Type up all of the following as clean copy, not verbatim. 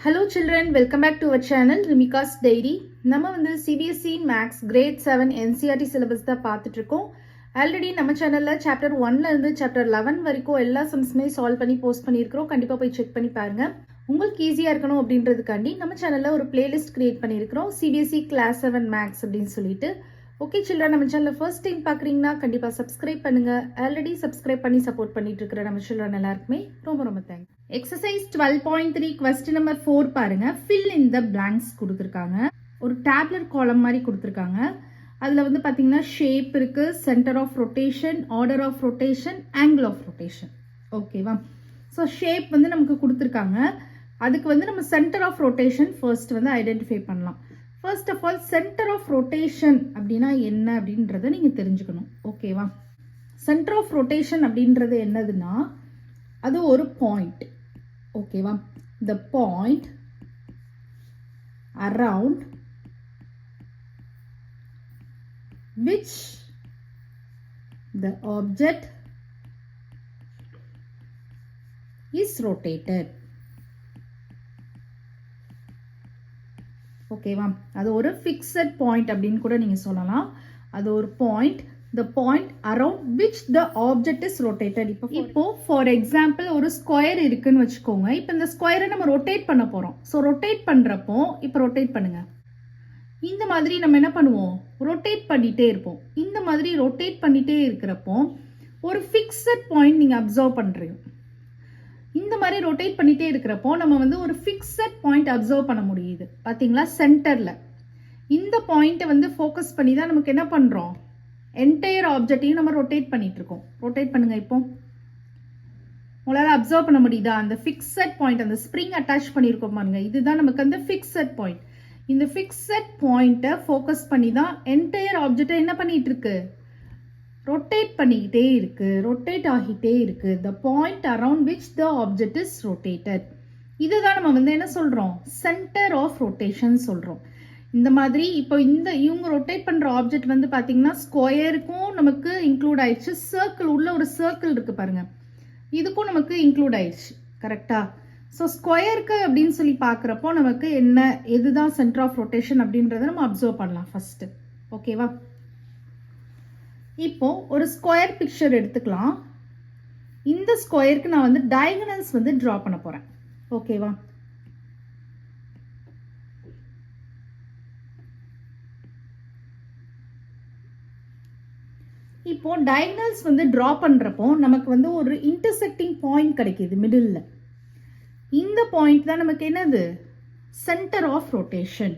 Hello children, welcome back to our channel Rimika's Diary. நம்ம வந்து CBSE Max Grade 7 NCERT syllabus தான் பார்த்துட்டு இருக்கோம். ஆல்ரெடி நம்ம சேனல்ல சாப்டர் 1ல இருந்து சாப்டர் 11 வரைக்கும் எல்லா சம்ஸுமே சால்வ் பண்ணி போஸ்ட் பண்ணியிருக்கிறோம். கண்டிப்பா போய் செக் பண்ணி பாருங்க. உங்களுக்கு ஈஸியா இருக்கணும் அப்படின்றதுக்காண்டி நம்ம சேனல்ல ஒரு பிளேலிஸ்ட் கிரியேட் பண்ணியிருக்கிறோம். CBSE Class 7 Max அப்படின்னு சொல்லிட்டு. ஓகே சில்ட்ரன், நம்ம சேனலை ஃபர்ஸ்ட் டைம் பார்க்குறீங்கன்னா கண்டிப்பாக சப்ஸ்கிரைப் பண்ணுங்க. ஆல்ரெடி சப்ஸ்கிரைப் பண்ணி சப்போர்ட் பண்ணிட்டு இருக்கிற நம்ம சில்ட்ரன் எல்லாருக்குமே ரொம்ப ரொம்ப தேங்க்ஸ். எக்ஸசைஸ் 12.3 கொஸ்டின் நம்பர் 4 பாருங்க. ஃபில் இன் த பிளாங்க்ஸ் கொடுத்துருக்காங்க. ஒரு டேப்லெட் காலம் மாதிரி கொடுத்துருக்காங்க. அதில் வந்து பார்த்தீங்கன்னா ஷேப் இருக்கு, centre of rotation, order of rotation, angle of rotation. ஓகேவா? ஸோ ஷேப் வந்து நமக்கு கொடுத்துருக்காங்க. அதுக்கு வந்து நம்ம சென்டர் ஆஃப் ரொட்டேஷன் ஃபர்ஸ்ட் வந்து ஐடென்டிஃபை பண்ணலாம். First of all centre of rotation அப்படின்னா என்ன அப்படின்றத நீங்கள் தெரிஞ்சுக்கணும். ஓகேவா? சென்டர் ஆஃப் ரொட்டேஷன் அப்படின்றது என்னதுன்னா அது ஒரு பாயிண்ட். ஓகேவா? The point around which the object is rotated. ஓகேவா? அது ஒரு ஃபிக்ஸட் பாயிண்ட் அப்படின்னு கூட நீங்க சொல்லலாம். அது ஒரு point, the point around which the object is rotated. இப்போ ஃபார் எக்ஸாம்பிள் ஒரு ஸ்கொயர் இருக்குன்னு வச்சுக்கோங்க. இப்போ இந்த ஸ்கொயரை நம்ம ரொட்டேட் பண்ண போறோம். ஸோ ரொட்டேட் பண்றப்போ இப்போ ரொட்டேட் பண்ணுங்க. இந்த மாதிரி நம்ம என்ன பண்ணுவோம்? ரொட்டேட் பண்ணிட்டே இருப்போம். இந்த மாதிரி ரொட்டேட் பண்ணிட்டே இருக்கிறப்போ ஒரு ஃபிக்ஸட் பாயிண்ட் நீங்க அப்சர்வ் பண்றீங்க. இந்த மாதிரி ரொட்டேட் பண்ணிட்டே இருக்கிறப்போ நம்ம வந்து ஒரு ஃபிக்ஸட் பாயிண்ட் அப்சர்வ் பண்ண முடியுது. பாத்தீங்களா? சென்டர்ல இந்த பாயிண்ட்டை வந்து ஃபோக்கஸ் பண்ணி தான் நமக்கு என்ன பண்றோம்? என்டையர் ஆப்ஜெக்டையும் நம்ம ரொட்டேட் பண்ணிட்டு இருக்கோம். ரொட்டேட் பண்ணுங்க. இப்போ உங்களால அப்சர்வ் பண்ண முடியுதா? அந்த ஃபிக்ஸட் பாயிண்ட், அந்த ஸ்ப்ரிங் அட்டாச் பண்ணியிருக்கோம் பாருங்க, இதுதான் நமக்கு அந்த ஃபிக்ஸட் பாயிண்ட். இந்த ஃபிக்ஸட் பாயிண்ட்டை ஃபோக்கஸ் பண்ணி தான் என்டையர் ஆப்ஜெக்டை என்ன பண்ணிட்டு இருக்கு? ரொட்டேட் பண்ணிக்கிட்டே இருக்கு, ரொட்டேட் ஆகிட்டே இருக்கு. The point around which the object is rotated. இதுதான் நம்ம வந்து என்ன சொல்றோம்? சென்டர் ஆஃப் ரொட்டேஷன் சொல்றோம். இந்த மாதிரி இப்போ இவங்க ரொட்டேட் பண்ற ஆப்ஜெக்ட் வந்து பாத்தீங்கன்னா ஸ்கொயருக்கும் நமக்கு இன்க்ளூட் ஆயிடுச்சு. சர்க்கிள் உள்ள ஒரு சர்க்கிள் இருக்கு பாருங்க, இதுக்கும் நமக்கு இன்க்ளூட் ஆயிடுச்சு. கரெக்டா? ஸோ ஸ்கொயருக்கு அப்படின்னு சொல்லி பார்க்குறப்போ நமக்கு என்ன, எதுதான் சென்டர் ஆஃப் ரொட்டேஷன் அப்படின்றத நம்ம அப்சர்வ் பண்ணலாம் ஃபர்ஸ்ட். ஓகேவா? இப்போ ஒரு ஸ்கொயர் பிக்சர் எடுத்துக்கலாம். இந்த ஸ்கொயருக்கு நான் வந்து டயகனல்ஸ் வந்து டிரா பண்ண போறேன். ஓகேவா? இப்போ டயகனல்ஸ் வந்து டிரா பண்றப்போ நமக்கு வந்து ஒரு இன்டர்செக்டிங் பாயிண்ட் கிடைக்குது மிடில்ல. இந்த பாயிண்ட் தான் நமக்கு என்னது? Centre of rotation.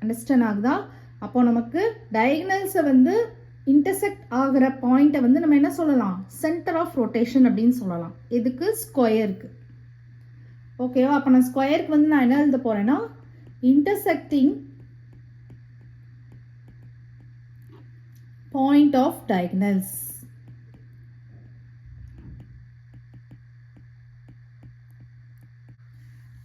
அண்டர்ஸ்டாண்ட் ஆகுதா? அப்போ நமக்கு டயகனல்ஸை வந்து இன்டர்செக்ட் ஆகிற பாயிண்ட்டை வந்து நம்ம என்ன சொல்லலாம்? சென்டர் ஆஃப் ரொட்டேஷன் அப்படின்னு சொல்லலாம். எதுக்கு? ஸ்கொயருக்கு. ஓகேவா? அப்போ நான் ஸ்கொயருக்கு வந்து நான் என்ன எழுத போறேன்னா intersecting point of diagonals.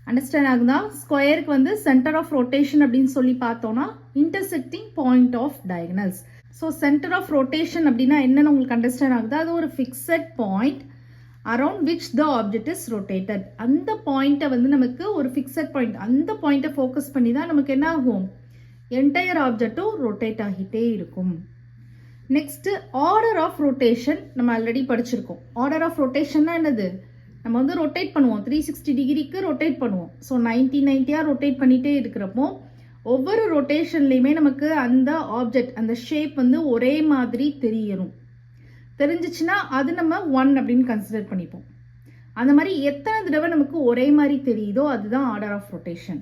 Understand ஆகுதா? ஸ்கொயருக்கு வந்து சென்டர் ஆஃப் ரொட்டேஷன் அப்படின்னு சொல்லி பார்த்தோம்னா intersecting point of diagonals. So centre of rotation அப்படின்னா என்னன்னு உங்களுக்கு அண்டர்ஸ்டாண்ட் ஆகுதா? அது ஒரு fixed point around which the object is rotated. அந்த பாயிண்ட்டை வந்து நமக்கு ஒரு ஃபிக்ஸட் பாயிண்ட், அந்த பாயிண்ட்டை ஃபோக்கஸ் பண்ணி தான் நமக்கு என்ன ஆகும்? என்டையர் ஆப்ஜெக்டும் ரொட்டேட் ஆகிட்டே இருக்கும். நெக்ஸ்ட் ஆர்டர் ஆஃப் ரொட்டேஷன் நம்ம ஆல்ரெடி படிச்சிருக்கோம். ஆர்டர் ஆஃப் ரொட்டேஷன்னா என்னது? நம்ம வந்து ரொட்டேட் பண்ணுவோம், 360 டிகிரிக்கு ரொட்டேட் பண்ணுவோம். ஸோ 90 ரொட்டேட் பண்ணிட்டே இருக்கிறப்போ ஒவ்வொரு ரொட்டேஷன்லையுமே நமக்கு அந்த ஆப்ஜெக்ட், அந்த ஷேப் வந்து ஒரே மாதிரி தெரியணும். தெரிஞ்சிச்சுன்னா அது நம்ம 1 அப்படின்னு கன்சிடர் பண்ணிப்போம். அந்த மாதிரி எத்தனை தடவை நமக்கு ஒரே மாதிரி தெரியுதோ அதுதான் ஆர்டர் ஆஃப் ரொட்டேஷன்.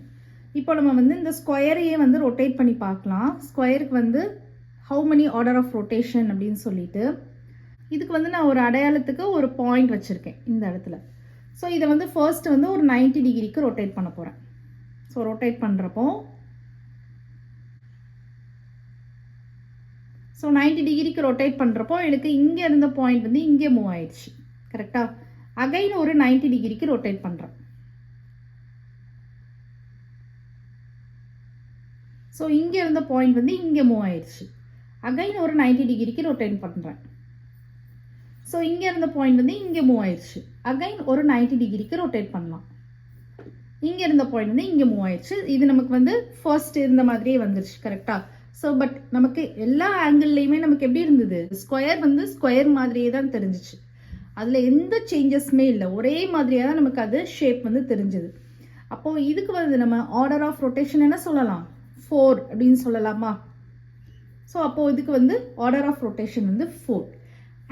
இப்போ நம்ம வந்து இந்த ஸ்கொயரையே வந்து ரொட்டேட் பண்ணி பார்க்கலாம். ஸ்கொயருக்கு வந்து how many order of rotation அப்படின்னு சொல்லிட்டு இதுக்கு வந்து நான் ஒரு அடையாளத்துக்கு ஒரு பாயிண்ட் வச்சிருக்கேன் இந்த இடத்துல. ஸோ இதை வந்து ஃபர்ஸ்ட் வந்து ஒரு 90 டிகிரிக்கு ரொட்டேட் பண்ண போறேன். ஸோ ரொட்டேட் பண்றப்போ 90 டிகிரிக்கு ரொட்டேட் பண்றப்போ எனக்கு இங்க இருந்த பாயிண்ட் வந்து இங்கே மூவ் ஆயிடுச்சு. கரெக்டா? அகைன் ஒரு 90 டிகிரிக்கு ரொட்டேட் பண்றேன். ஸோ இங்க இருந்த பாயிண்ட் வந்து இங்கே மூவ் ஆயிடுச்சு. அகைன் ஒரு 90 டிகிரிக்கு ரொட்டேட் பண்றேன். ஸோ இங்கே இருந்த பாயிண்ட் வந்து இங்கே மூவ் ஆயிடுச்சு. அகைன் ஒரு 90 டிகிரிக்கு ரொட்டேட் பண்ணலாம். இங்கே இருந்த பாயிண்ட் வந்து இங்கே மூவ் ஆயிடுச்சு. இது நமக்கு வந்து ஃபர்ஸ்ட் இருந்த மாதிரியே வந்துருச்சு. கரெக்டா? ஸோ பட் நமக்கு எல்லா ஆங்கிள்லையுமே நமக்கு எப்படி இருந்தது? ஸ்கொயர் வந்து ஸ்கொயர் மாதிரியே தான் தெரிஞ்சிச்சு. அதில் எந்த சேஞ்சஸுமே இல்லை. ஒரே மாதிரியாக தான் நமக்கு அது ஷேப் வந்து தெரிஞ்சது. அப்போது இதுக்கு வந்து நம்ம ஆர்டர் ஆஃப் ரொட்டேஷன் என்ன சொல்லலாம்? 4 அப்படின்னு சொல்லலாமா? ஸோ அப்போது இதுக்கு வந்து ஆர்டர் ஆஃப் ரொட்டேஷன் வந்து 4.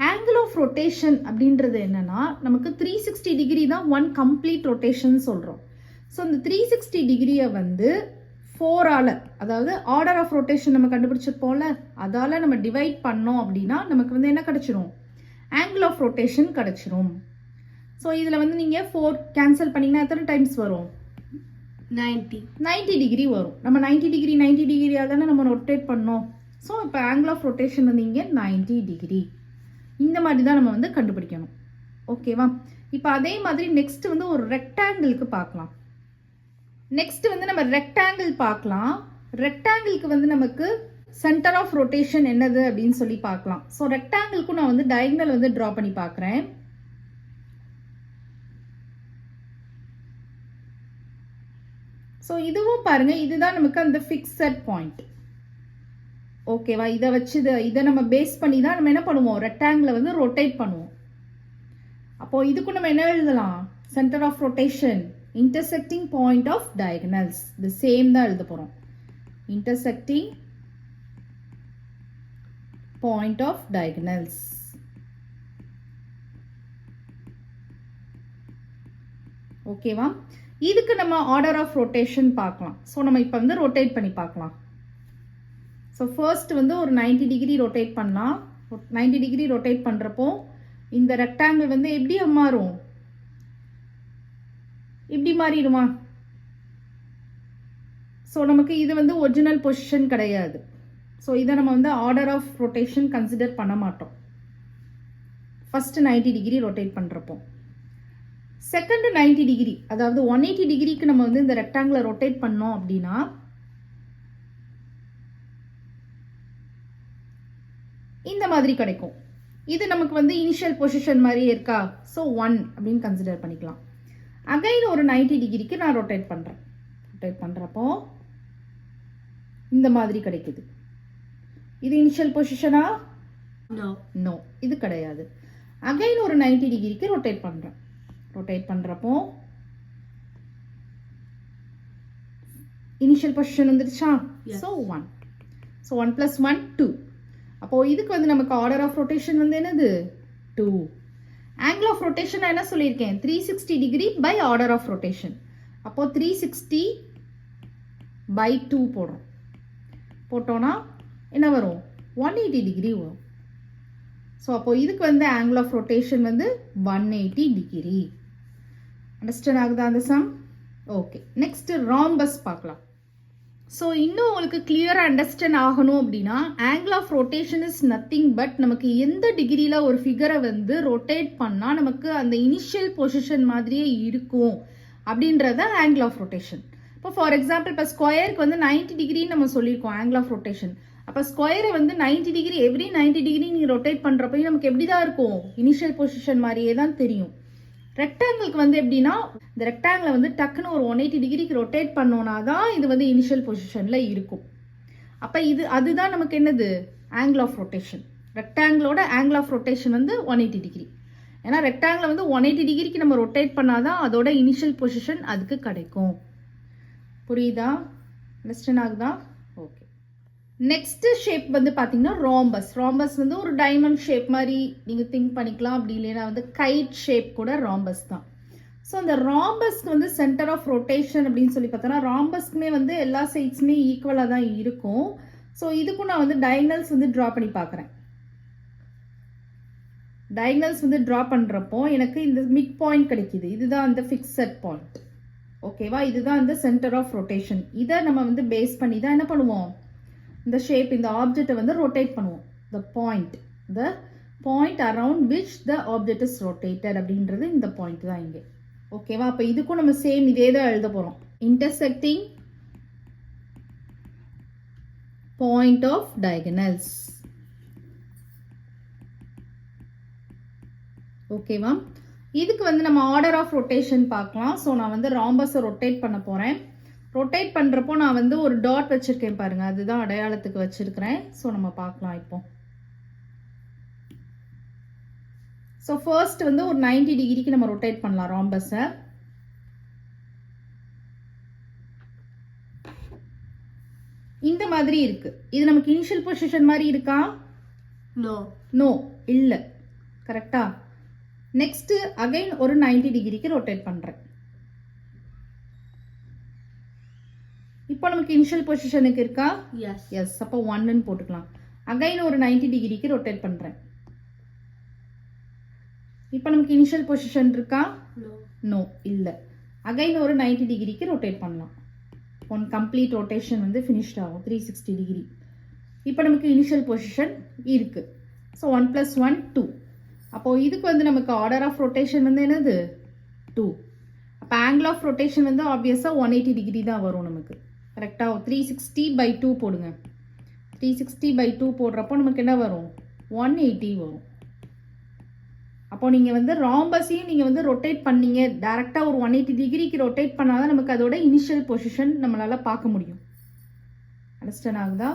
ஆங்கிள் ஆஃப் ரொட்டேஷன் அப்படின்றது என்னன்னா, நமக்கு 360 டிகிரி தான் ஒன் கம்ப்ளீட் ரொட்டேஷன் சொல்கிறோம். ஸோ இந்த 360 டிகிரியை வந்து 4ஆல், அதாவது ஆர்டர் ஆஃப் ரொட்டேஷன் நம்ம கண்டுபிடிச்சிருப்போம்ல, அதால் நம்ம டிவைட் பண்ணோம் அப்படின்னா நமக்கு வந்து என்ன கிடச்சிரும்? ஆங்கிள் ஆஃப் ரொட்டேஷன் கிடச்சிரும். ஸோ இதில் வந்து நீங்கள் 4 கேன்சல் பண்ணிங்கன்னா எத்தனை டைம்ஸ் வரும்? 90 டிகிரி வரும். நம்ம 90 டிகிரியாக தானே நம்ம ரொட்டேட் பண்ணோம். ஸோ இப்போ ஆங்கிள் ஆஃப் ரொட்டேஷன் வந்து இங்கே 90 டிகிரி. இந்த மாதிரி தான் நம்ம வந்து கண்டுபிடிக்கணும். ஓகேவா? இப்போ அதே மாதிரி நெக்ஸ்ட் வந்து ஒரு ரெக்டாங்கிளுக்கு பார்க்கலாம். நெக்ஸ்ட் வந்து நம்ம ரெக்டாங்கிள் பார்க்கலாம். ரெக்டாங்கிளுக்கு வந்து நமக்கு சென்டர் ஆஃப் ரொட்டேஷன் என்னது அப்படின்னு சொல்லி பார்க்கலாம். ஸோ ரெக்டாங்கிளுக்கும் நான் வந்து டயகனல் வந்து ட்ரா பண்ணி பார்க்குறேன். ஸோ இதுவும் பாருங்க, இதுதான் நமக்கு அந்த ஃபிக்ஸட் பாயிண்ட். ஓகேவா? இதை வச்சு இதை நம்ம பேஸ் பண்ணி தான் நம்ம என்ன பண்ணுவோம்? ரெக்டாங்கிளை வந்து ரொட்டேட் பண்ணுவோம். அப்போ இதுக்கும் நம்ம என்ன எழுதலாம்? Centre of rotation intersecting point of diagonals. the same தான் எழுத போறோம். intersecting point of diagonals. ஓகேவா? இதுக்கு நம்ம ஆர்டர் ஆஃப் ரொட்டேஷன் பார்க்கலாம். ஸோ நம்ம இப்போ வந்து ரொட்டேட் பண்ணி பார்க்கலாம். ஸோ ஃபர்ஸ்ட் வந்து ஒரு 90 டிகிரி ரொட்டேட் பண்ணலாம். 90 டிகிரி ரொட்டேட் பண்ணுறப்போ இந்த ரெக்டாங்கிள் வந்து எப்படி மாறும்? இப்படி மாறிடுமா? ஸோ நமக்கு இது வந்து ஒரிஜினல் பொசிஷன் கிடையாது. ஸோ இதை நம்ம வந்து ஆர்டர் ஆஃப் ரொட்டேஷன் கன்சிடர் பண்ண மாட்டோம். ஃபர்ஸ்ட் 90 டிகிரி ரொட்டேட் பண்ணுறப்போ செகண்ட் 90 டிகிரி, அதாவது 180 டிகிரிக்கு நம்ம வந்து இந்த ரெக்டாங்கிளை ரொட்டேட் பண்ணோம் அப்படின்னா இந்த மாதிரி கிடைக்கும். இது நமக்கு வந்து இனிஷியல் பொசிஷன் மாதிரி இருக்கா? ஸோ 1 அப்படின்னு கன்சிடர் பண்ணிக்கலாம். அகைன் ஒரு 90 டிகிரிக்கு நான் ரொட்டேட் பண்ணுறேன். ரொட்டேட் பண்ணுறப்போ இந்த மாதிரி கிடைக்குது. இது இனிஷியல் பொசிஷனா? நோ, இது கிடையாது. அகைன் ஒரு 90 டிகிரிக்கு ரொட்டேட் பண்ணுறேன். ரொட்டேட் பண்ணுறப்போ இனிஷியல் பொசிஷன் வந்துருச்சா? ஸோ 1. ஸோ 1 + 1 2. அப்போது இதுக்கு வந்து நமக்கு ஆர்டர் ஆஃப் ரொட்டேஷன் வந்து என்னது? 2. ஆங்கிள் ஆஃப் ரொட்டேஷன் நான் என்ன சொல்லியிருக்கேன்? 360 degree by order of rotation. அப்போது 360 by 2 போடுறோம். போட்டோன்னா என்ன வரும்? 180 டிகிரி வரும். ஸோ அப்போது இதுக்கு வந்து ஆங்கிள் ஆஃப் ரொட்டேஷன் வந்து 180 டிகிரி. அண்டர்ஸ்டாண்ட் ஆகுதா அந்த சம்? ஓகே, நெக்ஸ்ட் ராம்பஸ் பார்க்கலாம். ஸோ இன்னும் உங்களுக்கு கிளியராக அண்டர்ஸ்டாண்ட் ஆகணும் அப்படின்னா, angle of rotation is nothing but நமக்கு எந்த டிகிரியில் ஒரு ஃபிகரை வந்து ரொட்டேட் பண்ணால் நமக்கு அந்த இனிஷியல் பொசிஷன் மாதிரியே இருக்கும் அப்படின்றத ஆங்கிள் ஆஃப் ரொட்டேஷன். இப்போ ஃபார் எக்ஸாம்பிள் இப்போ ஸ்கொயருக்கு வந்து 90 டிகிரின்னு நம்ம சொல்லியிருக்கோம் ஆங்கிள் ஆஃப் ரொட்டேஷன். அப்போ ஸ்கொயரை வந்து 90 டிகிரி, எவ்ரி 90 டிகிரி நீங்கள் ரொட்டேட் பண்ணுறப்போ நமக்கு எப்படி தான் இருக்கும்? இனிஷியல் பொசிஷன் மாதிரியே தான் தெரியும். ரெக்டாங்கிளுக்கு வந்து எப்படின்னா, இந்த ரெக்டாங்கிளை வந்து டக்குன்னு ஒரு 180 டிகிரிக்கு ரொட்டேட் பண்ணோன்னா தான் இது வந்து இனிஷியல் பொசிஷனில் இருக்கும். அப்போ அதுதான் நமக்கு என்னது? Angle of rotation. ரெக்டாங்கிளோட ஆங்கிள் ஆஃப் ரொட்டேஷன் வந்து 180 டிகிரி. ஏன்னா ரெக்டாங்கிளை வந்து 180 டிகிரிக்கு நம்ம ரொட்டேட் பண்ணாதான் அதோட இனிஷியல் பொசிஷன் அதுக்கு கிடைக்கும். புரியுதா? அண்டர்ஸ்டாண்ட் ஆகுதா? ஓகே. நெக்ஸ்ட் ஷேப் வந்து பார்த்தீங்கன்னா ராம்பஸ். ராம்பஸ் வந்து ஒரு டைமண்ட் ஷேப் மாதிரி நீங்கள் திங்க் பண்ணிக்கலாம். அப்படி இல்லைன்னா வந்து கைட் ஷேப் கூட ராம்பஸ் தான். ஸோ அந்த ராம்பஸ்க்கு வந்து சென்டர் ஆஃப் ரொட்டேஷன் அப்படின்னு சொல்லி பார்த்தோன்னா, ராம்பஸ்க்குமே வந்து எல்லா சைட்ஸுமே ஈக்குவலாக தான் இருக்கும். ஸோ இதுக்கும் நான் வந்து டயகனல்ஸ் வந்து ட்ரா பண்ணி பார்க்குறேன். டயகனல்ஸ் வந்து ட்ரா பண்ணுறப்போ எனக்கு இந்த மிட் பாயிண்ட் கிடைக்குது. இதுதான் அந்த ஃபிக்ஸட் பாயிண்ட். ஓகேவா? இதுதான் இந்த சென்டர் ஆஃப் ரொட்டேஷன். இதை நம்ம வந்து பேஸ் பண்ணி தான் என்ன பண்ணுவோம்? இந்த ஷேப், இந்த ஆப்ஜெக்டை வந்து ரொட்டேட் பண்ணுவோம். the point around which the object is rotated அப்படின்றது இந்த பாயிண்ட் தான் இங்கே. ஓகேவா? அப்போ இதுக்கும் நம்ம சேம் இதே தான் எழுத போகிறோம். intersecting point of diagonals. ஓகேவா? இதுக்கு வந்து நம்ம ஆர்டர் ஆஃப் ரொட்டேஷன் பார்க்கலாம். ஸோ நான் வந்து ராம்பஸை ரொட்டேட் பண்ண போகிறேன். ரொட்டேட் பண்ணுறப்போ நான் வந்து ஒரு டாட் வச்சுருக்கேன் பாருங்கள், அதுதான் அடையாளத்துக்கு வச்சுருக்கிறேன். ஸோ நம்ம பார்க்கலாம் இப்போ. ஸோ ஃபர்ஸ்ட் வந்து ஒரு 90 டிகிரிக்கு நம்ம ரொட்டேட் பண்ணலாம் ராம்பஸை. இந்த மாதிரி இருக்கு. இது நமக்கு இனிஷியல் பொசிஷன் மாதிரி இருக்கா? நோ இல்லை. கரெக்டா? நெக்ஸ்ட் அகைன் ஒரு 90 டிகிரிக்கு ரொட்டேட் பண்றேன். இப்போ நமக்கு இனிஷியல் பொசிஷனுக்கு இருக்கா? எஸ். அப்போ 1ன்னு போட்டுக்கலாம். அகைன் ஒரு 90 டிகிரிக்கு ரொட்டேட் பண்றேன். இப்போ நமக்கு இனிஷியல் பொசிஷன் இருக்கா? நோ இல்லை. அகைன் ஒரு 90 டிகிரிக்கு ரொட்டேட் பண்ணலாம். ஒன் கம்ப்ளீட் ரொட்டேஷன் வந்து ஃபினிஷ்ட் ஆகும் 360 டிகிரி. இப்போ நமக்கு இனிஷியல் பொசிஷன் இருக்கு. ஸோ 1 + 1 2. அப்போது இதுக்கு வந்து நமக்கு ஆர்டர் ஆஃப் ரொட்டேஷன் வந்து என்னது? 2. அப்போ ஆங்கிள் ஆஃப் ரொட்டேஷன் வந்து ஆப்வியஸாக 180 டிகிரி தான் வரும் நமக்கு. கரெக்டாக 360/2 போடுங்க. 360/2 போடுறப்போ நமக்கு என்ன வரும்? 180 வரும். அப்போ நீங்கள் வந்து ராம்பஸையும் நீங்கள் வந்து ரொட்டேட் பண்ணீங்க டேரெக்டாக ஒரு 180 டிகிரிக்கு ரொட்டேட் பண்ணாதான் நமக்கு அதோட இனிஷியல் பொசிஷன் நம்மளால் பார்க்க முடியும். அண்டர்ஸ்டாண்ட் ஆகுதா?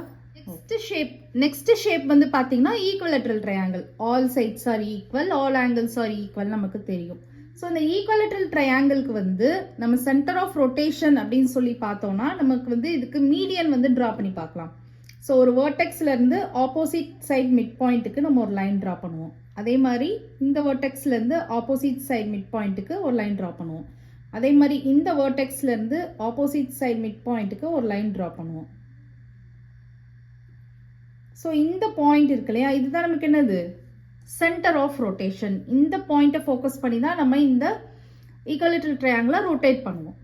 நெக்ஸ்ட் ஷேப் வந்து பார்த்தீங்கன்னா equilateral triangle. All sides are equal, all angles are equal நமக்கு தெரியும். ஸோ இந்த ஈக்குவலேட்ரல் ட்ரையாங்கிளுக்கு வந்து நம்ம சென்டர் ஆஃப் ரொட்டேஷன் அப்படின்னு சொல்லி பார்த்தோம்னா நமக்கு வந்து இதுக்கு மீடியன் வந்து ட்ரா பண்ணி பார்க்கலாம். ஸோ ஒரு வேர்டெக்ஸ்ல இருந்து ஆப்போசிட் சைட் மிட் பாயிண்ட்டுக்கு நம்ம ஒரு லைன் ட்ரா பண்ணுவோம். அதே மாதிரி இந்த வேர்டெக்ஸ்ல இருந்து ஆப்போசிட் சைட் மிட் பாயிண்ட்டுக்கு ஒரு லைன் ட்ரா பண்ணுவோம். அதே மாதிரி இந்த வேர்டெக்ஸ்ல இருந்து ஆப்போசிட் சைட் மிட் பாயிண்ட்டுக்கு ஒரு லைன் ட்ரா பண்ணுவோம். ஸோ இந்த பாயிண்ட் இருக்கு இல்லையா, இதுதான் நமக்கு என்னது? Centre of rotation. இந்த பாயிண்ட்டை ஃபோக்கஸ் பண்ணி தான் நம்ம இந்த ஈக்குவலேட்ரல் ட்ரையாங்கிளை ரொட்டேட் பண்ணுவோம்.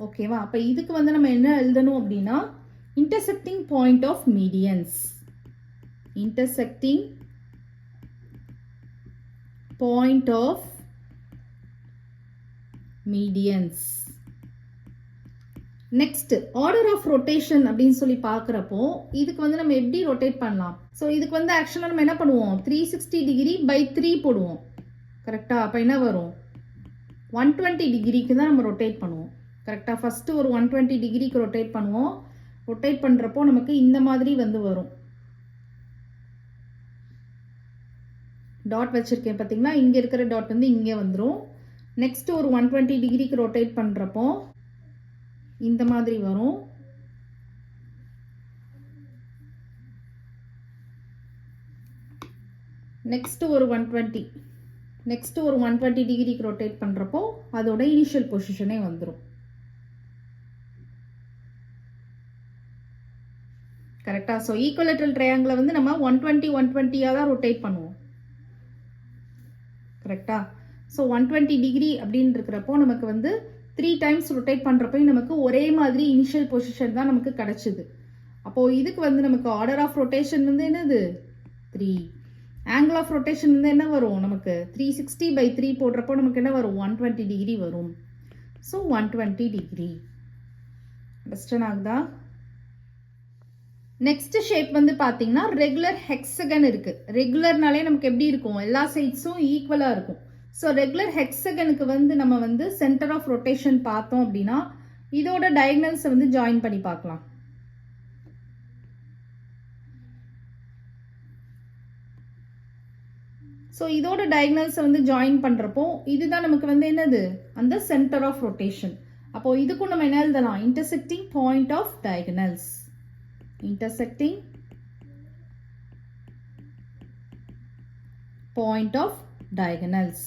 ஓகேவா? அப்போ இதுக்கு வந்து நம்ம என்ன எழுதணும் அப்படின்னா intersecting point of medians. Intersecting point of medians. Next order of rotation அப்படின்னு சொல்லி பார்க்குறப்போ இதுக்கு வந்து நம்ம எப்படி ரொட்டேட் பண்ணலாம்? ஸோ இதுக்கு வந்து ஆக்சுவலாக நம்ம என்ன பண்ணுவோம்? 360 டிகிரி/3 போடுவோம். கரெக்டாக? அப்போ என்ன வரும்? 120 டிகிரிக்கு தான் நம்ம ரொட்டேட் பண்ணுவோம். கரெக்டாக? ஃபஸ்ட்டு ஒரு 120 டிகிரிக்கு ரொட்டேட் பண்ணுவோம். ரொட்டேட் பண்ணுறப்போ நமக்கு இந்த மாதிரி வந்து வரும். டாட் வச்சுருக்கேன் பார்த்தீங்களா? இங்கே இருக்கிற டாட் வந்து இங்கே வந்துடும். நெக்ஸ்ட் ஒரு 120 டிகிரிக்கு ரொட்டேட் பண்ணுறப்போ இந்த மாதிரி வரும். நெக்ஸ்ட் ஒரு 120 டிகிரிக்கு ரொட்டேட் பண்ணுறப்போ அதோட இனிஷியல் பொசிஷனே வந்துடும். கரெக்டா? ஸோ ஈக்குவலேட்ரல் ட்ரையாங்கிளை வந்து நம்ம 120 தான் ரொட்டேட் பண்ணுவோம். கரெக்டா? ஸோ 120 டிகிரி அப்படின்னு இருக்கிறப்போ நமக்கு வந்து 3 டைம்ஸ் ரொட்டேட் பண்ணுறப்போ நமக்கு ஒரே மாதிரி இனிஷியல் பொசிஷன் தான் நமக்கு கிடைச்சிது. அப்போது இதுக்கு வந்து நமக்கு ஆர்டர் ஆஃப் ரொட்டேஷன் வந்து என்னது? 3. ஆங்கிள் ஆஃப் ரொட்டேஷன் வந்து என்ன வரும் நமக்கு? 360/3 போடுறப்போ நமக்கு என்ன வரும்? 120 டிகிரி வரும். So 120 degree. அண்டர்ஸ்டாண்ட் ஆகுதா? நெக்ஸ்ட் ஷேப் வந்து பார்த்தீங்கன்னா ரெகுலர் ஹெக்ஸகன் இருக்கு. ரெகுலர்னாலே நமக்கு எப்படி இருக்கும்? எல்லா சைட்ஸும் ஈக்குவலாக இருக்கும். ஸோ ரெகுலர் ஹெக்ஸகனுக்கு வந்து நம்ம வந்து சென்டர் ஆஃப் ரொட்டேஷன் பார்த்தோம் அப்படின்னா இதோட டயகனல்ஸை வந்து ஜாயின் பண்ணி பார்க்கலாம். ஸோ இதோட டயகனல்ஸை வந்து ஜாயின் பண்ணுறப்போ இதுதான் நமக்கு வந்து என்னது? அந்த சென்டர் ஆஃப் ரொட்டேஷன். அப்போ இதுக்கும் நம்ம என்ன எழுதலாம்? Intersecting point of diagonals. Intersecting point of diagonals.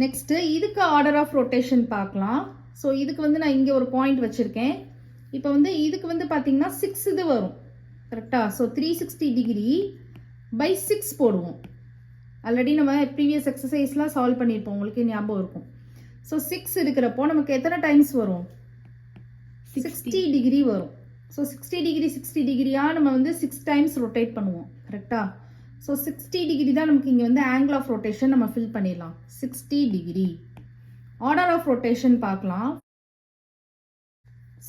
Next இதுக்கு ஆர்டர் ஆஃப் ரொட்டேஷன் பார்க்கலாம். ஸோ இதுக்கு வந்து நான் இங்கே ஒரு பாயிண்ட் வச்சுருக்கேன். இப்போ வந்து இதுக்கு வந்து பார்த்தீங்கன்னா 6 இது வரும். கரெக்டாக? ஸோ 360 டிகிரி/6 போடுவோம். ஆல்ரெடி நம்ம ப்ரீவியஸ் எக்ஸசைஸ்லாம் சால்வ் பண்ணியிருப்போம், உங்களுக்கு ஞாபகம் இருக்கும். ஸோ 6 இருக்கிறப்போ நமக்கு எத்தனை டைம்ஸ் வரும்? 60 டிகிரி வரும். ஸோ 60 டிகிரியாக நம்ம வந்து 6 டைம்ஸ் ரொட்டேட் பண்ணுவோம். கரெக்டாக? ஸோ 60 டிகிரி தான் நமக்கு இங்கே வந்து ஆங்கிள் ஆஃப் ரொட்டேஷன் நம்ம ஃபில் பண்ணிடலாம். 60 டிகிரி. ஆர்டர் ஆஃப் ரொட்டேஷன் பார்க்கலாம்.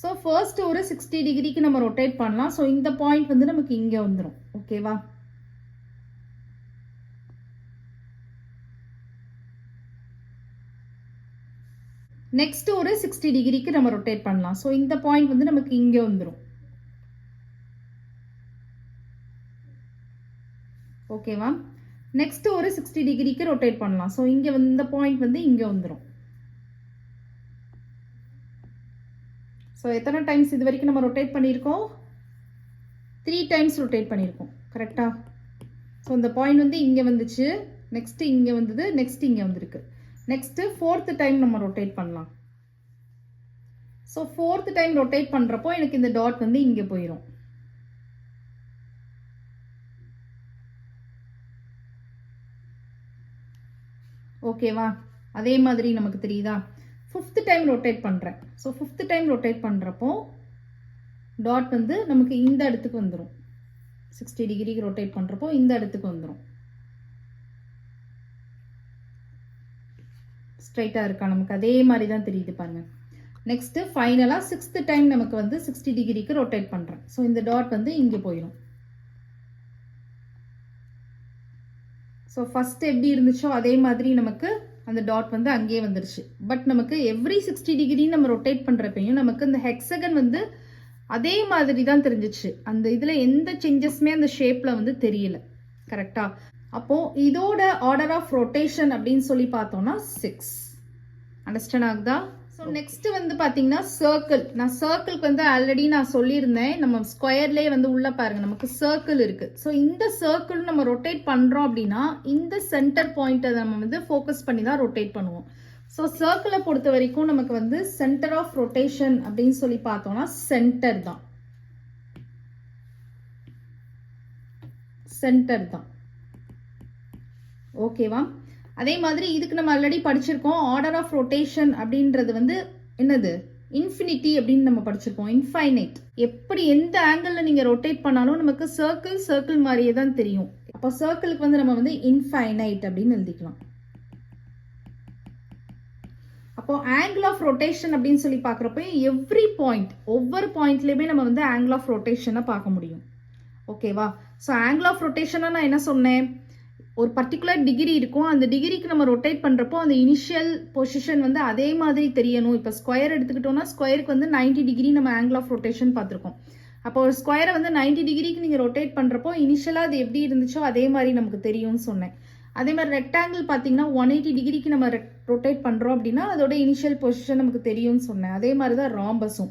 ஸோ ஃபர்ஸ்ட் ஒரு 60 டிகிரிக்கு நம்ம ரொட்டேட் பண்ணலாம். ஸோ இந்த பாயிண்ட் வந்து நமக்கு இங்கே வந்துடும். ஓகேவா? நெக்ஸ்ட் ஒரு 60 டிகிரிக்கு நம்ம ரொட்டேட் பண்ணலாம். ஸோ இந்த பாயிண்ட் வந்து நமக்கு இங்கே வந்துடும். ஓகேவா? நெக்ஸ்ட் ஒரு 60 டிகிரிக்கு ரொட்டேட் பண்ணலாம். ஸோ இங்கே வந்து இந்த பாயிண்ட் வந்து இங்கே வந்துடும். ஸோ எத்தனை டைம்ஸ் இது வரைக்கும் நம்ம ரொட்டேட் பண்ணியிருக்கோம்? 3 டைம்ஸ் ரொட்டேட் பண்ணியிருக்கோம். கரெக்டா? ஸோ இந்த பாயிண்ட் வந்து இங்கே வந்துச்சு, நெக்ஸ்ட் இங்கே வந்தது, நெக்ஸ்ட் இங்கே வந்திருக்கு. நெக்ஸ்ட் 4th டைம் நம்ம ரொட்டேட் பண்ணலாம். ஸோ 4th டைம் ரொட்டேட் பண்ணுறப்போ எனக்கு இந்த டாட் வந்து இங்கே போயிடும். ஓகேவா? அதே மாதிரி நமக்கு தெரியுதா? 5th டைம் ரொட்டேட் பண்ணுறேன். ஸோ 5th டைம் ரொட்டேட் பண்ணுறப்போ டாட் வந்து நமக்கு இந்த இடத்துக்கு வந்துடும். 60 டிகிரிக்கு ரொட்டேட் பண்ணுறப்போ இந்த இடத்துக்கு வந்துடும். ஸ்ட்ரைட்டாக இருக்கா? நமக்கு அதே மாதிரி தான் தெரியுது பாருங்க. நெக்ஸ்ட் ஃபைனலாக 6th டைம் நமக்கு வந்து 60 டிகிரிக்கு ரொட்டேட் பண்ணுறேன். ஸோ இந்த டாட் வந்து இங்கே போயிடும். ஸோ ஃபர்ஸ்ட் எப்படி இருந்துச்சோ அதே மாதிரி நமக்கு அந்த டாட் வந்து அங்கேயே வந்துருச்சு. பட் நமக்கு எவ்ரி 60 டிகிரி நம்ம ரொட்டேட் பண்ணுறப்பையும் நமக்கு இந்த ஹெக்ஸகன் வந்து அதே மாதிரி தான் தெரிஞ்சிச்சு. அந்த இதில் எந்த சேஞ்சஸுமே அந்த ஷேப்பில் வந்து தெரியல. கரெக்டா? அப்போது இதோட ஆர்டர் ஆஃப் ரொட்டேஷன் அப்படின்னு சொல்லி பார்த்தோம்னா 6. அண்டர்ஸ்டாண்ட் ஆகுதா? ஸோ நெக்ஸ்ட் வந்து பார்த்தீங்கன்னா சர்க்கிள். நான் சர்க்கிளுக்கு வந்து ஆல்ரெடி நான் சொல்லியிருந்தேன். நம்ம ஸ்கொயர்லேயே வந்து உள்ள பாருங்க நமக்கு சர்க்கிள் இருக்கு. ஸோ இந்த சர்க்கிள் நம்ம ரொட்டேட் பண்ணுறோம் அப்படின்னா இந்த சென்டர் பாயிண்ட்டை நம்ம வந்து ஃபோக்கஸ் பண்ணி தான் ரொட்டேட் பண்ணுவோம். ஸோ சர்க்கிளை பொறுத்த வரைக்கும் நமக்கு வந்து சென்டர் ஆஃப் ரொட்டேஷன் அப்படின்னு சொல்லி பார்த்தோம்னா சென்டர் தான். சென்டர் தான். ஓகேவா? அதே மாதிரி இதுக்கு நம்ம ஆல்ரெடி படிச்சிருக்கோம். ஆர்டர் ஆஃப் ரொட்டேஷன் அப்படின்றது வந்து என்னது? இன்ஃபினிட்டி அப்படின்னு நம்ம படிச்சிருக்கோம். இன்ஃபைனைட். எப்படி எந்த ஆங்கிள் நீங்க ரொட்டேட் பண்ணாலும் நமக்கு சர்க்கிள் மாதிரியே தான் தெரியும். அப்போ சர்க்கிளுக்கு வந்து நம்ம வந்து இன்ஃபைனைட் அப்படின்னு எழுதிக்கலாம். அப்போ ஆங்கிள் ஆஃப் ரொட்டேஷன் அப்படின்னு சொல்லி பார்க்குறப்ப எவ்ரி பாயிண்ட், ஒவ்வொரு பாயிண்ட்லேயுமே நம்ம வந்து ஆங்கிள் ஆஃப் ரொட்டேஷனை பார்க்க முடியும். ஓகேவா? ஸோ ஆங்கிள் ஆஃப் ரொட்டேஷனை நான் என்ன சொன்னேன்? ஒரு பர்டிகுலர் டிகிரி இருக்கும். அந்த டிகிரிக்கு நம்ம ரொட்டேட் பண்ணுறப்போ அந்த இனிஷியல் பொசிஷன் வந்து அதே மாதிரி தெரியணும். இப்போ ஸ்கொயர் எடுத்துக்கிட்டோம்னா ஸ்கொயருக்கு வந்து 90 டிகிரி நம்ம ஆங்கிள் ஆஃப் ரொட்டேஷன் பார்த்துருக்கோம். அப்போ ஒரு ஸ்கொயரை வந்து 90 டிகிரிக்கு நீங்கள் ரொட்டேட் பண்ணுறப்போ இனிஷியலாக அது எப்படி இருந்துச்சோ அதே மாதிரி நமக்கு தெரியும்னு சொன்னேன். அதே மாதிரி ரெக்டாங்கிள் பார்த்தீங்கன்னா 180 டிகிரிக்கு நம்ம ரொட்டேட் பண்ணுறோம் அப்படின்னா அதோட இனிஷியல் பொசிஷன் நமக்கு தெரியும்னு சொன்னேன். அதே மாதிரி தான் ராம்பஸும்.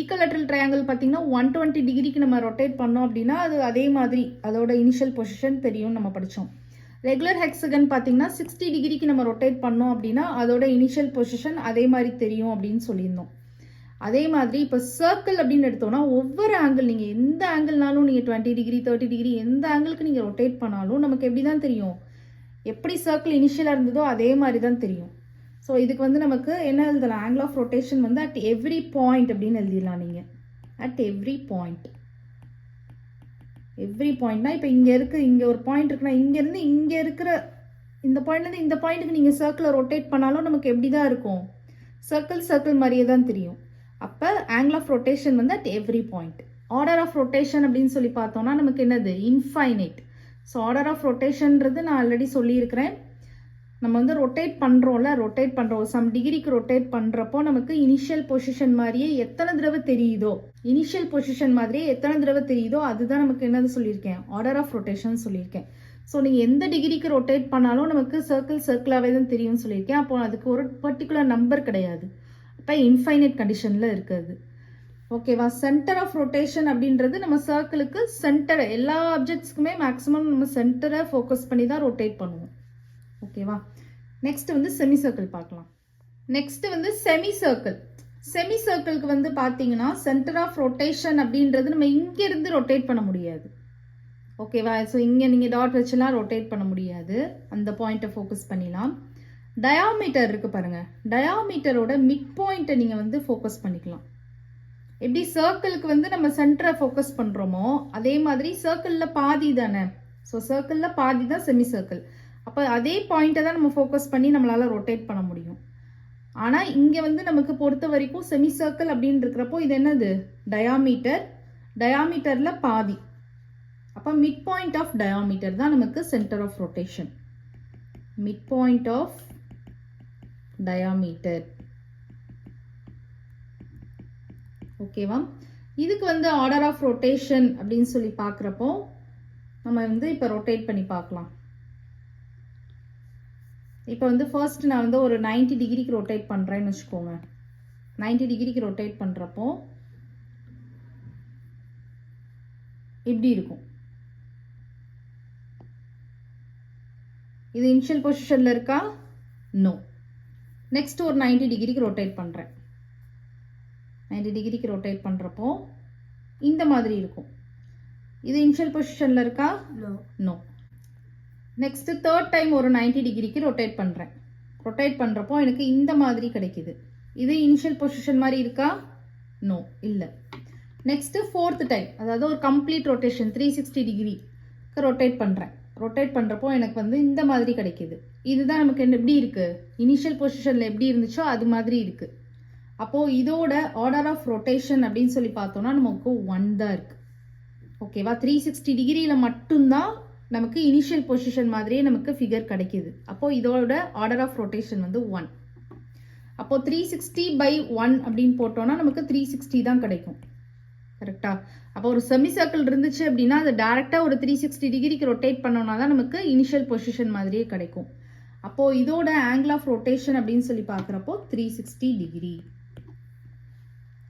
ஈக்குவலேட்ரல் ட்ரையாங்கிள் பார்த்தீங்கன்னா 120 டிகிரிக்கு நம்ம ரொட்டேட் பண்ணோம் அப்படின்னா அது அதே மாதிரி அதோட இனிஷியல் பொசிஷன் தெரியும்னு நம்ம படித்தோம். ரெகுலர் ஹெக்ஸகன் பார்த்தீங்கன்னா 60 டிகிரிக்கு நம்ம ரொட்டேட் பண்ணோம் அப்படின்னா அதோட இனிஷியல் பொசிஷன் அதே மாதிரி தெரியும் அப்படின்னு சொல்லியிருந்தோம். அதே மாதிரி இப்போ சர்க்கிள் அப்படின்னு எடுத்தோம்னா ஒவ்வொரு ஆங்கிள் நீங்கள் எந்த ஆங்கிள்னாலும் நீங்கள் 20 டிகிரி 30 டிகிரி எந்த ஆங்கிளுக்கு நீங்கள் ரொட்டேட் பண்ணாலும் நமக்கு எப்படி தான் தெரியும்? எப்படி சர்க்கிள் இனிஷியலாக இருந்ததோ அதே மாதிரி தான் தெரியும். ஸோ இதுக்கு வந்து நமக்கு என்ன எழுதலாம்? ஆங்கிள் ஆஃப் ரொட்டேஷன் வந்து அட் எவ்ரி பாயிண்ட் அப்படின்னு எழுதிடலாம். நீங்கள் அட் எவ்ரி பாயிண்ட். எவ்ரி பாயிண்ட்னா இப்போ இங்கே இருக்குது, இங்கே ஒரு பாயிண்ட் இருக்குன்னா இங்கேருந்து இங்கே இருக்கிற இந்த பாயிண்ட்லேருந்து இந்த பாயிண்ட்டுக்கு நீங்கள் சர்க்கிளை ரொட்டேட் பண்ணாலும் நமக்கு எப்படி தான் இருக்கும்? சர்க்கிள் மாதிரியே தான் தெரியும். அப்போ ஆங்கிள் ஆஃப் ரொட்டேஷன் வந்து at every point. Order of rotation அப்படின்னு சொல்லி பார்த்தோம்னா நமக்கு என்னது? இன்ஃபைனைட். ஸோ ஆர்டர் ஆஃப் ரொட்டேஷன்றது நான் ஆல்ரெடி சொல்லியிருக்கிறேன். நம்ம வந்து ரொட்டேட் பண்ணுறோம் சம் டிகிரிக்கு ரொட்டேட் பண்ணுறப்போ நமக்கு இனிஷியல் பொசிஷன் மாதிரியே எத்தனை தடவை தெரியுதோ அதுதான் நமக்கு என்னது சொல்லியிருக்கேன்? ஆர்டர் ஆஃப் ரொட்டேஷன் சொல்லியிருக்கேன். ஸோ நீங்கள் எந்த டிகிரிக்கு ரொட்டேட் பண்ணாலும் நமக்கு சர்க்கிளாகவே தான் தெரியும்னு சொல்லியிருக்கேன். அப்போ அதுக்கு ஒரு பர்டிகுலர் நம்பர் கிடையாது. இப்போ இன்ஃபைனைட் கண்டிஷனில் இருக்குது. ஓகேவா? சென்டர் ஆஃப் ரொட்டேஷன் அப்படின்றது நம்ம சர்க்கிளுக்கு சென்டர், எல்லா ஆப்ஜெக்ட்ஸ்க்குமே மேக்ஸிமம் நம்ம சென்டரை ஃபோக்கஸ் பண்ணி தான் ரொட்டேட் பண்ணுவோம். ஓகேவா? நெக்ஸ்ட் வந்து செமி சர்க்கிள் பார்க்கலாம். நெக்ஸ்ட் வந்து செமி சர்க்கிளுக்கு வந்து பார்த்தீங்கன்னா சென்டர் ஆஃப் ரொட்டேஷன் அப்படின்றது நம்ம இங்கேருந்து ரொட்டேட் பண்ண முடியாது. ஓகேவா? ஸோ இங்கே நீங்கள் டாட் வச்சுலாம் ரொட்டேட் பண்ண முடியாது. அந்த பாயிண்ட்டை ஃபோக்கஸ் பண்ணிடலாம். டயாமீட்டர் இருக்குது பாருங்கள். டயாமீட்டரோட மிட் பாயிண்ட்டை நீங்கள் வந்து ஃபோக்கஸ் பண்ணிக்கலாம். எப்படி சர்க்கிளுக்கு வந்து நம்ம சென்டரை ஃபோக்கஸ் பண்ணுறோமோ அதே மாதிரி சர்க்கிளில் பாதி தானே. ஸோ சர்க்கிளில் பாதி தான் செமி சர்க்கிள். அப்போ அதே பாயிண்ட்டை தான் நம்ம ஃபோக்கஸ் பண்ணி நம்மளால் ரொட்டேட் பண்ண முடியும். ஆனால் இங்கே வந்து நமக்கு பொறுத்த வரைக்கும் செமி சர்க்கிள் அப்படின்னு இருக்கிறப்போ இது என்னது? டயாமீட்டரில் பாதி. அப்போ மிட் பாயிண்ட் ஆஃப் டயாமீட்டர் தான் நமக்கு centre of rotation. Mid point of diameter. ஓகேவா? இதுக்கு வந்து ஆர்டர் ஆஃப் ரொட்டேஷன் அப்படின்னு சொல்லி பார்க்குறப்போ நம்ம வந்து இப்போ ரொட்டேட் பண்ணி பார்க்கலாம். இப்போ வந்து ஃபர்ஸ்ட் நான் வந்து ஒரு 90 டிகிரிக்கு ரொட்டேட் பண்ணுறேன்னு வச்சுக்கோங்க. 90 டிகிரிக்கு ரொட்டேட் பண்ணுறப்போ இப்படி இருக்கும். இது இனிஷியல் பொசிஷனில் இருக்கா? நோ. நெக்ஸ்ட் ஒரு 90 டிகிரிக்கு ரொட்டேட் பண்ணுறேன். 90 டிகிரிக்கு ரொட்டேட் பண்ணுறப்போ இந்த மாதிரி இருக்கும். இது இனிஷியல் பொசிஷனில் இருக்கா? நோ. நெக்ஸ்ட் தேர்ட் டைம் ஒரு 90 டிகிரிக்கு ரொட்டேட் பண்ணுறேன். ரொட்டேட் பண்ணுறப்போ எனக்கு இந்த மாதிரி கிடைக்குது. இது இனிஷியல் பொசிஷன் மாதிரி இருக்கா? நோ, இல்லை. நெக்ஸ்ட் ஃபோர்த் டைம், அதாவது ஒரு கம்ப்ளீட் ரொட்டேஷன் 360 டிகிரிக்கு ரொட்டேட் பண்ணுறேன். ரொட்டேட் பண்ணுறப்போ எனக்கு வந்து இந்த மாதிரி கிடைக்கிது. இதுதான் நமக்கு எப்படி இருக்குது, இனிஷியல் பொசிஷனில் எப்படி இருந்துச்சோ அது மாதிரி இருக்குது. அப்போது இதோட ஆர்டர் ஆஃப் ரொட்டேஷன் அப்படின்னு சொல்லி பார்த்தோன்னா நமக்கு 1 தான் இருக்குது. ஓகேவா? 360 டிகிரியில் மட்டும்தான் நமக்கு இனிஷியல் பொசிஷன் மாதிரியே நமக்கு ஃபிகர் கிடைக்கிது. அப்போது இதோட ஆர்டர் ஆஃப் ரொட்டேஷன் வந்து 1. அப்போது 360/1 அப்படின்னு போட்டோன்னா நமக்கு 360 தான் கிடைக்கும். கரெக்டா? அப்போ ஒரு செமி சர்க்கிள் இருந்துச்சு அப்படின்னா அதை டேரெக்டாக ஒரு 360 டிகிரிக்கு ரொட்டேட் பண்ணோம்னா தான் நமக்கு இனிஷியல் பொசிஷன் மாதிரியே கிடைக்கும். அப்போது இதோட ஆங்கிள் ஆஃப் ரொட்டேஷன் அப்படின்னு சொல்லி பார்க்குறப்போ 360 டிகிரி.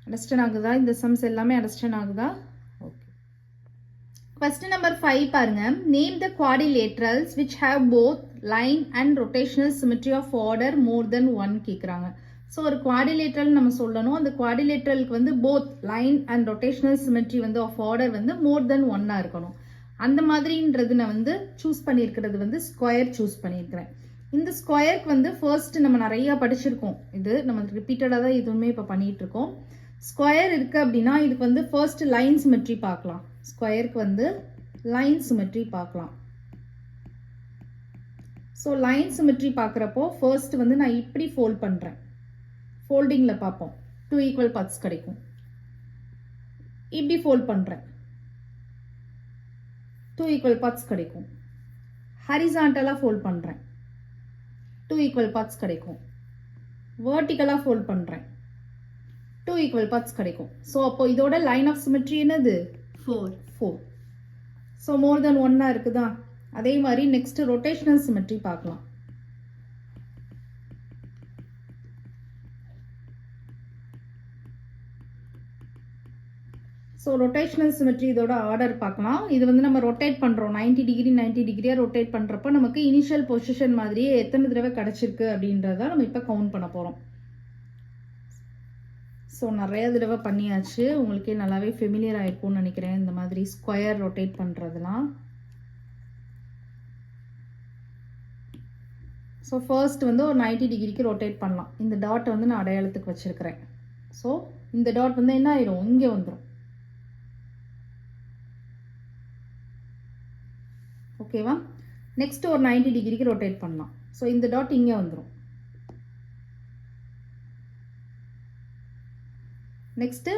அண்டர்ஸ்டாண்ட் ஆகுதா? இந்த சம்ஸ் எல்லாமே அண்டர்ஸ்டாண்ட் ஆகுதா? ஓகே. கொஸ்டின் நம்பர் 5 பாருங்க. Name the quadrilaterals which have both line and rotational symmetry of order more than 1 கேட்குறாங்க. ஸோ ஒரு குவாடிலேட்ரல் நம்ம சொல்லணும். அந்த குவாடிலேட்ரலுக்கு வந்து both line and rotational symmetry வந்து ஆஃப் ஆர்டர் வந்து மோர் தென் 1 இருக்கணும். அந்த மாதிரின்றது நான் வந்து சூஸ் பண்ணியிருக்கிறது வந்து ஸ்கொயர் சூஸ் பண்ணியிருக்கிறேன். இந்த ஸ்கொயருக்கு வந்து ஃபர்ஸ்ட் நம்ம நிறையா படிச்சிருக்கோம். இது நம்ம ரிப்பீட்டடாக தான் இதுவுமே இப்போ பண்ணிட்டு இருக்கோம். ஸ்கொயர் இருக்கு அப்படின்னா இதுக்கு வந்து ஃபர்ஸ்ட் லைன் சிமெட்ரி பார்க்கலாம். ஸ்கொயருக்கு வந்து லைன் சிமெட்ரி பார்க்கலாம். ஸோ லைன் சிமெட்ரி பார்க்குறப்போ ஃபர்ஸ்ட் வந்து நான் இப்படி ஃபோல்ட் பண்ணுறேன். ஃபோல்டிங்கில் பார்ப்போம் 2 ஈக்குவல் பார்ட்ஸ் கிடைக்கும். இப்படி ஃபோல்ட் பண்ணுறேன், 2 ஈக்குவல் பார்ட்ஸ் கிடைக்கும். ஹரிசாண்டலாக ஃபோல்ட் பண்ணுறேன், 2 ஈக்குவல் பார்ட்ஸ் கிடைக்கும். வேர்டிக்கலாக ஃபோல்ட் பண்ணுறேன், 2 ஈக்குவல் பார்ட்ஸ் கிடைக்கும். ஸோ அப்போ இதோட லைன் ஆஃப் சிமெட்ரி என்னது? 4. ஸோ மோர் தென் 1 இருக்குதா? அதே மாதிரி நெக்ஸ்ட் ரொட்டேஷனல் சிமெட்ரி பார்க்கலாம். ஸோ ரொட்டேஷனல் சிமெட்ரி இதோட ஆர்டர் பார்க்கலாம். இது வந்து நம்ம ரொட்டேட் பண்ணுறோம் 90 டிகிரியாக ரொட்டேட் பண்ணுறப்போ நமக்கு இனிஷியல் பொசிஷன் மாதிரியே எத்தனை தடவை கிடச்சிருக்கு அப்படின்றத நம்ம இப்போ கவுண்ட் பண்ண போகிறோம். ஸோ நிறைய தடவை பண்ணியாச்சு, உங்களுக்கே நல்லாவே ஃபெமிலியர் ஆகிருக்கும்னு நினைக்கிறேன் இந்த மாதிரி ஸ்கொயர் ரொட்டேட் பண்ணுறதுலாம். ஸோ ஃபர்ஸ்ட் வந்து ஒரு 90 டிகிரிக்கு ரொட்டேட் பண்ணலாம். இந்த டாட்டை வந்து நான் அடையாளத்துக்கு வச்சுருக்கிறேன். ஸோ இந்த டாட் வந்து என்ன ஆயிரும்? இங்கே வந்துடும். ஓகேவா? நெக்ஸ்ட் ஒரு 90 டிகிரிக்கு ரொட்டேட் பண்ணலாம். ஸோ இந்த டாட் இங்கே வந்துடும். நெக்ஸ்ட்டு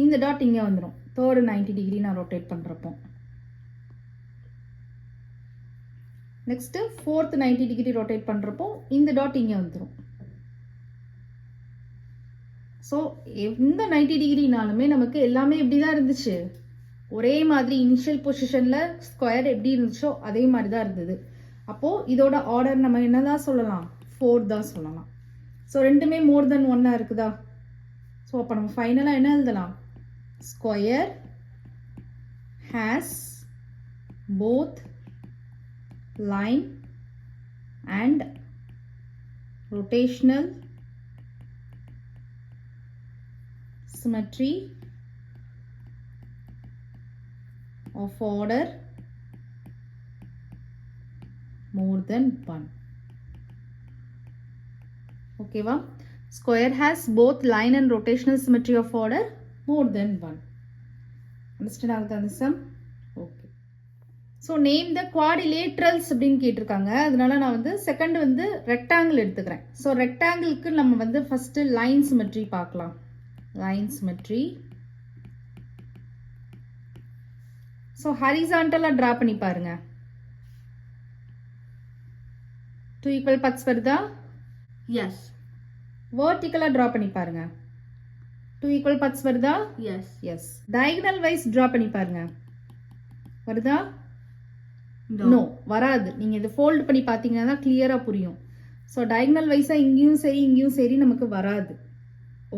இந்த டாட் இங்கே வந்துடும். தேர்டு 90 டிகிரி நான் ரொட்டேட் பண்ணுறப்போ. நெக்ஸ்ட்டு ஃபோர்த் 90 டிகிரி ரொட்டேட் பண்ணுறப்போ இந்த டாட் இங்கே வந்துடும். ஸோ எந்த 90 டிகிரினாலுமே நமக்கு எல்லாமே எப்படி தான் இருந்துச்சு? ஒரே மாதிரி இனிஷியல் பொசிஷனில் ஸ்கொயர் எப்படி இருந்துச்சோ அதே மாதிரி தான் இருந்தது. அப்போது இதோட ஆர்டர் நம்ம என்ன தான் சொல்லலாம்? 4 தான் சொல்லலாம். ஸோ ரெண்டுமே மோர் தென் 1 இருக்குதா? ஸோ அப்போ நம்ம ஃபைனலாக என்ன எழுதலாம்? Square has both line and rotational symmetry of order more than 1. ஓகேவா? square has both line and rotational symmetry of order more than 1. Understand ஆகுதா இந்த sum? Okay. So name the quadrilaterals அப்படின்னு கேட்டிருக்காங்க. அதனால நான் வந்து செகண்ட் வந்து ரெக்டாங்கிள் எடுத்துக்கிறேன். ஸோ ரெக்டாங்கிளுக்கு நம்ம வந்து ஃபர்ஸ்ட் லைன் சிமெட்ரி பார்க்கலாம். Line symmetry. ஸோ ஹரிசாண்டலாக ட்ரா பண்ணி பாருங்க. 2 ஈக்குவல் பார்ட்ஸ் வருதா? எஸ். வேர்டிக்கலாக ட்ரா பண்ணி பாருங்க. 2 equal parts வருதா? Yes. Yes. Diagonal wise draw பண்ணி பாருங்க. வருதா? No. வராது. நீங்க இது fold பண்ணி பார்த்தீங்கன்னா தான் clear-ஆ புரியும். ஸோ diagonal wise-ஆ இங்கேயும் சரி நமக்கு வராது.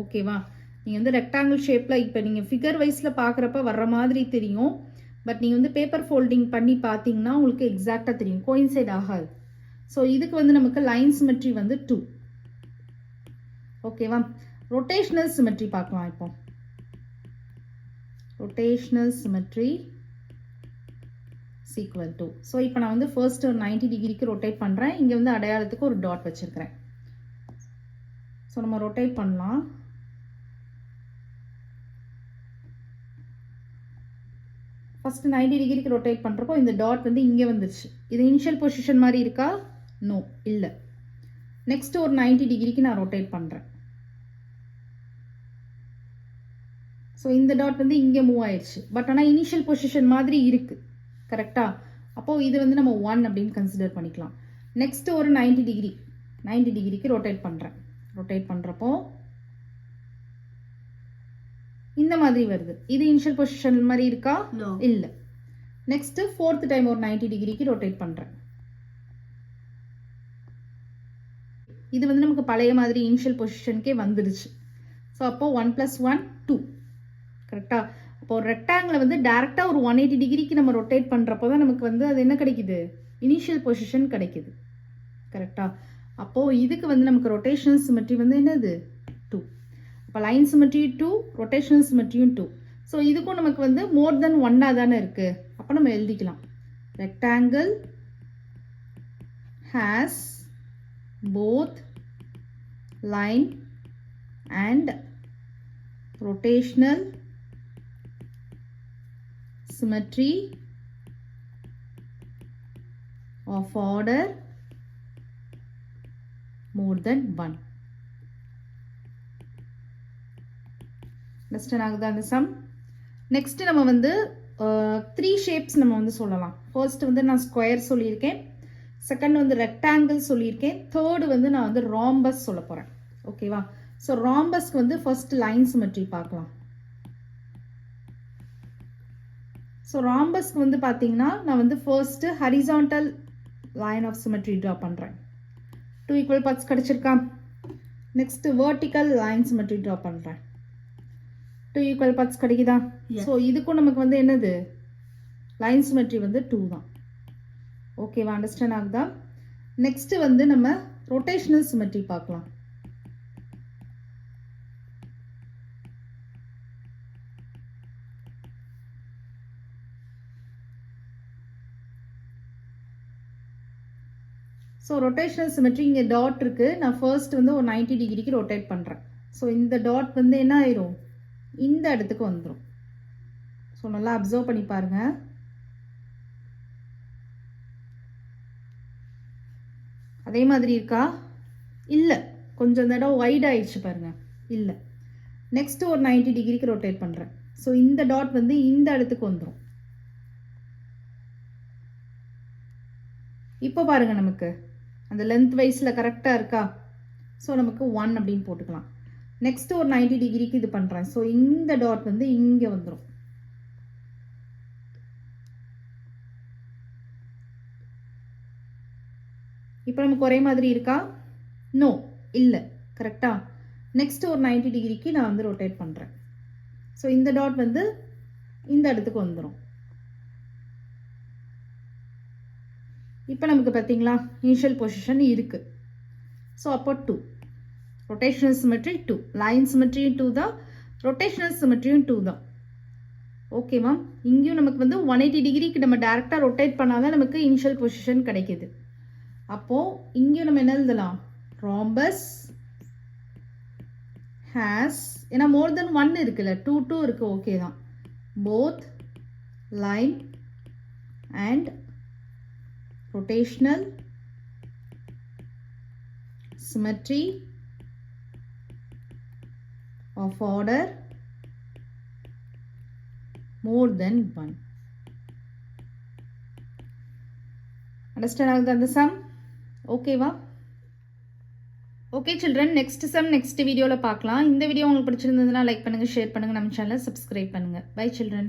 ஓகேவா? நீங்கள் வந்து ரெக்டாங்கிள் ஷேப்பில் இப்போ நீங்கள் ஃபிகர் வைஸில் பார்க்குறப்ப வர்ற மாதிரி தெரியும். பட் நீங்கள் வந்து பேப்பர் ஃபோல்டிங் பண்ணி பார்த்தீங்கன்னா உங்களுக்கு எக்ஸாக்டாக தெரியும். கோயின்சைட் ஆகாது. ஸோ இதுக்கு வந்து நமக்கு லைன் சிமெட்ரி வந்து 2. ஓகேவா? ரொட்டேஷனல் சிமெட்ரி பார்க்கலாம் இப்போ. Rotational symmetry equal to. So இப்போ நான் வந்து ஃபர்ஸ்ட் ஒரு 90 டிகிரிக்கு ரொட்டேட் பண்ணுறேன். இங்கே வந்து அடையாளத்துக்கு ஒரு டாட் வச்சுருக்கிறேன். ஸோ நம்ம ரொட்டேட் பண்ணலாம். ஃபர்ஸ்ட் 90 டிகிரிக்கு ரொட்டேட் பண்ணுறப்போ இந்த டாட் வந்து இங்கே வந்துருச்சு. இது இனிஷியல் பொசிஷன் மாதிரி இருக்கா? நோ, இல்லை. நெக்ஸ்ட் ஒரு 90 டிகிரிக்கு நான் ரொட்டேட் பண்ணுறேன். ஸோ இந்த டாட் வந்து இங்கே மூவ் ஆயிடுச்சு. பட் ஆனால் இனிஷியல் பொசிஷன் மாதிரி இருக்குது. கரெக்டாக? அப்போது இது வந்து நம்ம 1 அப்படின்னு கன்சிடர் பண்ணிக்கலாம். நெக்ஸ்ட் ஒரு 90 டிகிரிக்கு ரொட்டேட் பண்ணுறேன். ரொட்டேட் பண்ணுறப்போ இந்த மாதிரி வருது. இது இனிஷியல் பொசிஷன் மாதிரி இருக்கா? இல்லை. நெக்ஸ்ட் ஃபோர்த் டைம் ஒரு 90 டிகிரிக்கு ரொட்டேட் பண்ணுறேன். இது வந்து நமக்கு பழைய மாதிரி இனிஷியல் பொசிஷனுக்கே வந்துடுச்சு. ஸோ அப்போது 1 + 1 2. கரெக்டாக? அப்போ ஒரு ரெக்டாங்கில் வந்து டேரெக்டாக ஒரு 180 டிகிரிக்கு நம்ம ரொட்டேட் பண்ணுறப்போ தான் நமக்கு வந்து அது என்ன கிடைக்குது? இனிஷியல் பொசிஷன் கிடைக்குது. கரெக்டாக? அப்போது இதுக்கு வந்து நமக்கு ரொட்டேஷனல் சிமெட்ரி வந்து என்னது? 2. இப்போ லைன் சிமெட்ரி 2, ரொட்டேஷனல் சிமெட்ரியும் 2. ஸோ இதுக்கும் நமக்கு வந்து மோர் தென் 1 தானே இருக்குது. அப்போ நம்ம எழுதிக்கலாம். Rectangle has both line and rotational symmetry of order more than 1. Understand ஆகுதா அந்த சம்? நெக்ஸ்ட் நம்ம வந்து 3 ஷேப்ஸ் நம்ம வந்து சொல்லலாம். ஃபர்ஸ்ட் வந்து நான் ஸ்கொயர் சொல்லியிருக்கேன். செகண்ட் வந்து ரெக்டாங்கிள் சொல்லியிருக்கேன். தேர்டு வந்து நான் வந்து ராம்பஸ் சொல்ல போகிறேன். ஓகேவா? ஸோ ராம்பஸ்க்கு வந்து ஃபர்ஸ்ட் லைன் சிமெட்ரி பார்க்கலாம். ஸோ ராம்பஸ்க்கு வந்து பார்த்தீங்கன்னா நான் வந்து first horizontal line of symmetry draw பண்ணுறேன். 2 ஈக்குவல் பார்ட்ஸ் கிடச்சிருக்கா? Next vertical line symmetry draw பண்ணுறேன். 2 ஈக்குவல் பார்ட்ஸ் கிடைக்குதா? ஸோ இதுக்கும் நமக்கு வந்து என்னது? லைன் சிமெட்ரி வந்து 2 தான். ஓகேவா? அண்டர்ஸ்டாண்ட் ஆகுதா? நெக்ஸ்ட்டு வந்து நம்ம ரொட்டேஷனல் சிமெட்ரி பார்க்கலாம். ஸோ ரொட்டேஷனல் சிமெட்ரி இங்கே டாட் இருக்குது. நான் ஃபர்ஸ்ட் வந்து ஒரு 90 டிகிரிக்கு ரொட்டேட் பண்ணுறேன். ஸோ இந்த டாட் வந்து என்ன ஆயிரும்? இந்த இடத்துக்கு வந்துடும். ஸோ நல்லா அப்சர்வ் பண்ணி பாருங்கள். அதே மாதிரி இருக்கா? இல்லை, கொஞ்சம் இந்த இடம் வைட் ஆயிடுச்சு பாருங்கள். இல்லை. நெக்ஸ்ட் ஒரு 90 டிகிரிக்கு ரொட்டேட் பண்ணுறேன். ஸோ இந்த டாட் வந்து இந்த இடத்துக்கு வந்துடும். இப்போ பாருங்கள், நமக்கு அந்த லென்த் வைஸில் கரெக்டாக இருக்கா? ஸோ நமக்கு 1 அப்படின்னு போட்டுக்கலாம். நெக்ஸ்ட் ஒரு 90 டிகிரிக்கு இது பண்ணுறேன். ஸோ இந்த டாட் வந்து இங்கே வந்துடும். இப்போ நமக்கு ஒரே மாதிரி இருக்கா? நோ, இல்லை. கரெக்டா? நெக்ஸ்ட் ஒரு 90 டிகிரிக்கு நான் வந்து ரொட்டேட் பண்ணுறேன். ஸோ இந்த டாட் வந்து இந்த இடத்துக்கு வந்துடும். இப்போ நமக்கு பார்த்தீங்களா இனிஷியல் பொசிஷன் இருக்குது. ஸோ அப்போ 2. ரொட்டேஷனல் சிமெட்ரி 2, லைன் சிமெட்ரியும் 2 தான், ரொட்டேஷனல் சிமெட்ரியும் 2 தான். ஓகேவா? இங்கேயும் நமக்கு வந்து 180 டிகிரிக்கு நம்ம டேரெக்டாக ரொட்டேட் பண்ணால் தான் நமக்கு இனிஷியல் பொசிஷன் கிடைக்கிது. அப்போது இங்கேயும் நம்ம என்ன எழுதலாம்? ராம்பஸ் ஹேஸ், ஏன்னா மோர் தென் 1 இருக்குல்ல, 2 இருக்குது. ஓகே தான். Both line and rotational symmetry of order more than 1. Understand ஆகுதா அந்த சம்? ஓகேவா? Okay children, next sum next வீடியோவில் பார்க்கலாம். இந்த வீடியோ உங்களுக்கு பிடிச்சிருந்ததுன்னா லைக் பண்ணுங்கள், ஷேர் பண்ணுங்கள், நம்ம சேனலை சப்ஸ்கிரைப் பண்ணுங்கள். Bye children.